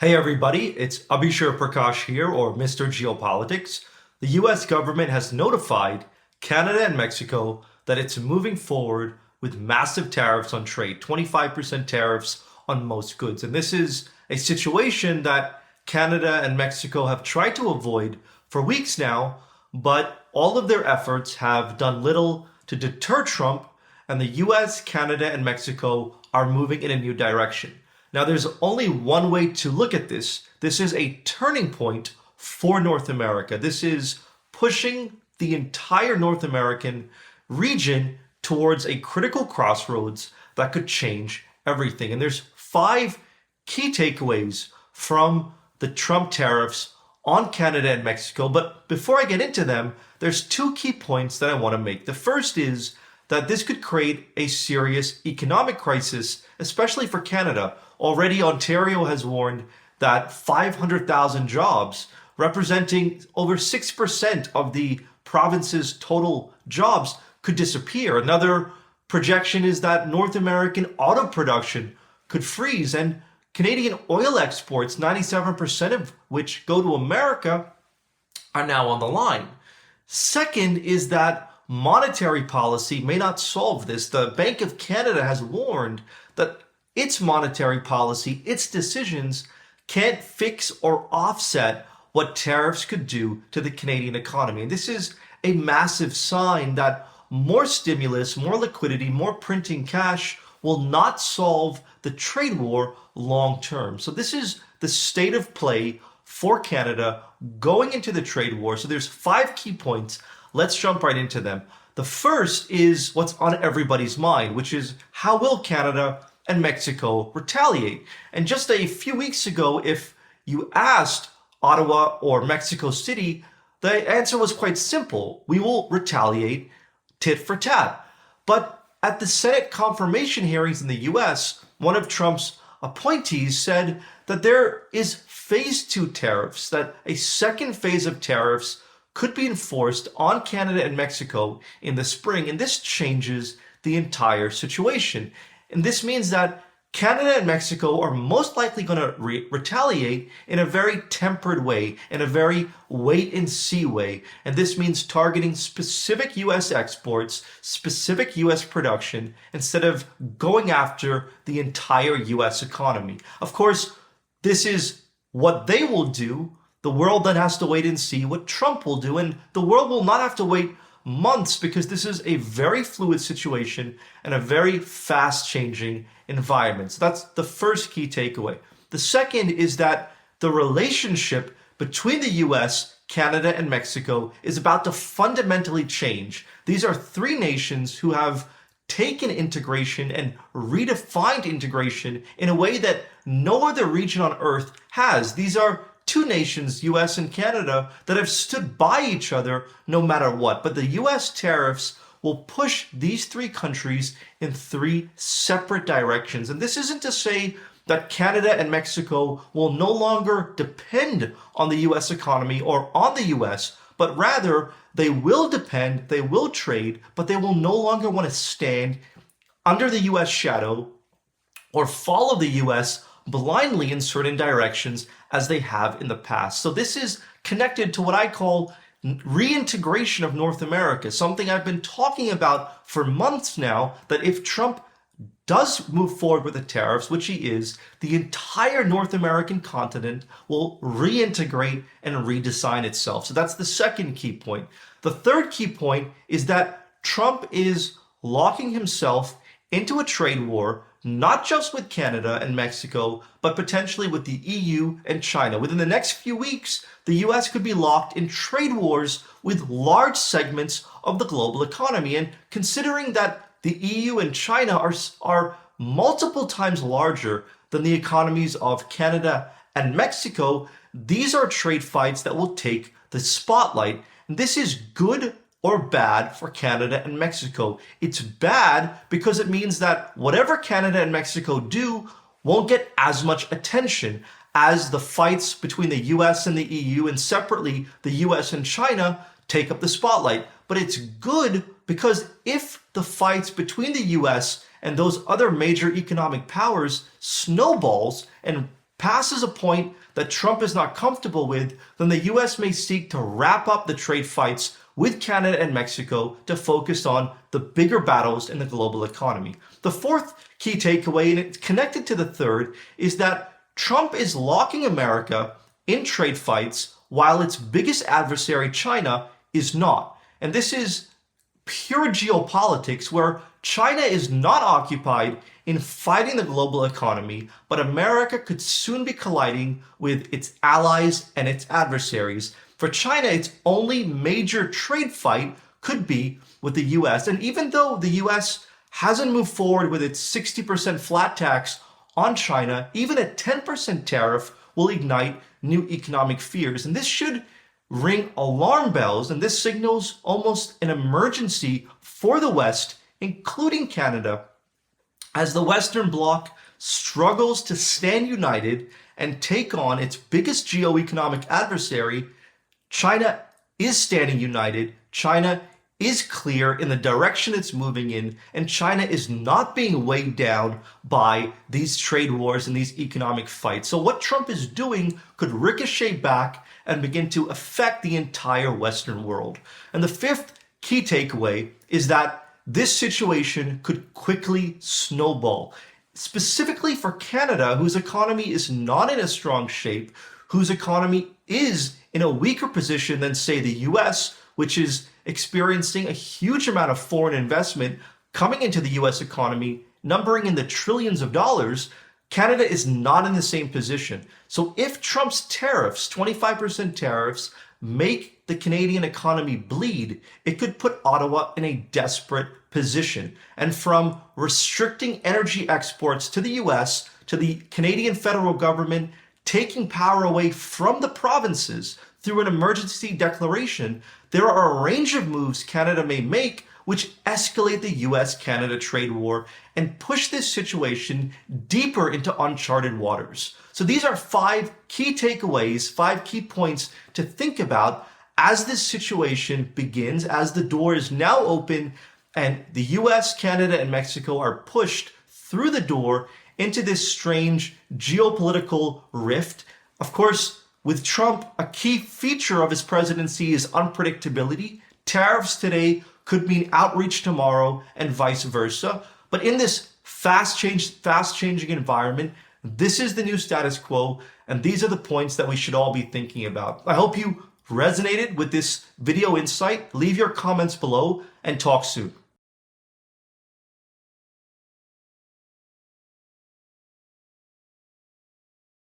Hey everybody, it's Abishur Prakash here, or Mr. Geopolitics. The US government has notified Canada and Mexico that it's moving forward with massive tariffs on trade, 25% tariffs on most goods. And this is a situation that Canada and Mexico have tried to avoid for weeks now, but all of their efforts have done little to deter Trump, and the US, Canada, and Mexico are moving in a new direction. Now, there's only one way to look at this. This is a turning point for North America. This is pushing the entire North American region towards a critical crossroads that could change everything. And there's 5 key takeaways from the Trump tariffs on Canada and Mexico. But before I get into them, there's 2 key points that I want to make. The first is that this could create a serious economic crisis, especially for Canada. Already, Ontario has warned that 500,000 jobs, representing over 6% of the province's total jobs, could disappear. Another projection is that North American auto production could freeze, and Canadian oil exports, 97% of which go to America, are now on the line. Second is that monetary policy may not solve this. The Bank of Canada has warned that its monetary policy, its decisions, can't fix or offset what tariffs could do to the Canadian economy. And this is a massive sign that more stimulus, more liquidity, more printing cash will not solve the trade war long term. So this is the state of play for Canada going into the trade war. So there's 5 key points. Let's jump right into them. The first is what's on everybody's mind, which is how will Canada and Mexico retaliate? And just a few weeks ago, if you asked Ottawa or Mexico City, the answer was quite simple. We will retaliate tit for tat. But at the Senate confirmation hearings in the US, one of Trump's appointees said that there is phase 2 tariffs, that a second phase of tariffs could be enforced on Canada and Mexico in the spring. And this changes the entire situation. And this means that Canada and Mexico are most likely going to retaliate in a very tempered way, in a very wait and see way. And this means targeting specific US exports, specific US production, instead of going after the entire US economy. Of course, this is what they will do. The world then has to wait and see what Trump will do. And the world will not have to wait months, because this is a very fluid situation and a very fast changing environment. So that's the first key takeaway. The second is that the relationship between the US, Canada, and Mexico is about to fundamentally change. These are 3 nations who have taken integration and redefined integration in a way that no other region on earth has. These are 2 nations, US and Canada, that have stood by each other no matter what. But the US tariffs will push these 3 countries in 3 separate directions. And this isn't to say that Canada and Mexico will no longer depend on the US economy or on the US, but rather they will depend, they will trade, but they will no longer want to stand under the US shadow or follow the US blindly in certain directions as they have in the past. So this is connected to what I call reintegration of North America, something I've been talking about for months now, that if Trump does move forward with the tariffs, which he is, the entire North American continent will reintegrate and redesign itself. So that's the second key point. The third key point is that Trump is locking himself into a trade war, not just with Canada and Mexico, but potentially with the EU and China. Within the next few weeks, the US could be locked in trade wars with large segments of the global economy. And considering that the EU and China are multiple times larger than the economies of Canada and Mexico, these are trade fights that will take the spotlight. And this is good or bad for Canada and Mexico. It's bad because it means that whatever Canada and Mexico do won't get as much attention as the fights between the US and the EU, and separately the US and China take up the spotlight. But it's good because if the fights between the US and those other major economic powers snowballs and passes a point that Trump is not comfortable with, then the US may seek to wrap up the trade fights with Canada and Mexico to focus on the bigger battles in the global economy. The fourth key takeaway, and it's connected to the third, is that Trump is locking America in trade fights while its biggest adversary, China, is not. And this is pure geopolitics where China is not occupied in fighting the global economy, but America could soon be colliding with its allies and its adversaries. For China, its only major trade fight could be with the US. And even though the US hasn't moved forward with its 60% flat tax on China, even a 10% tariff will ignite new economic fears. And this should ring alarm bells, and this signals almost an emergency for the West, including Canada, as the Western Bloc struggles to stand united and take on its biggest geoeconomic adversary. China is standing united. China is clear in the direction it's moving in, and China is not being weighed down by these trade wars and these economic fights. So what Trump is doing could ricochet back and begin to affect the entire Western world. And the fifth key takeaway is that this situation could quickly snowball, specifically for Canada, whose economy is not in a strong shape, whose economy is in a weaker position than, say, the US, which is experiencing a huge amount of foreign investment coming into the US economy, numbering in the trillions of dollars. Canada is not in the same position. So if Trump's tariffs, 25% tariffs, make the Canadian economy bleed, it could put Ottawa in a desperate position. And from restricting energy exports to the US to the Canadian federal government taking power away from the provinces through an emergency declaration, there are a range of moves Canada may make which escalate the US-Canada trade war and push this situation deeper into uncharted waters. So these are 5 key takeaways, 5 key points to think about as this situation begins, as the door is now open and the US, Canada, and Mexico are pushed through the door into this strange geopolitical rift. Of course, with Trump, a key feature of his presidency is unpredictability. Tariffs today could mean outreach tomorrow and vice versa. But in this fast-changing environment, this is the new status quo, and these are the points that we should all be thinking about. I hope you resonated with this video insight. Leave your comments below and talk soon.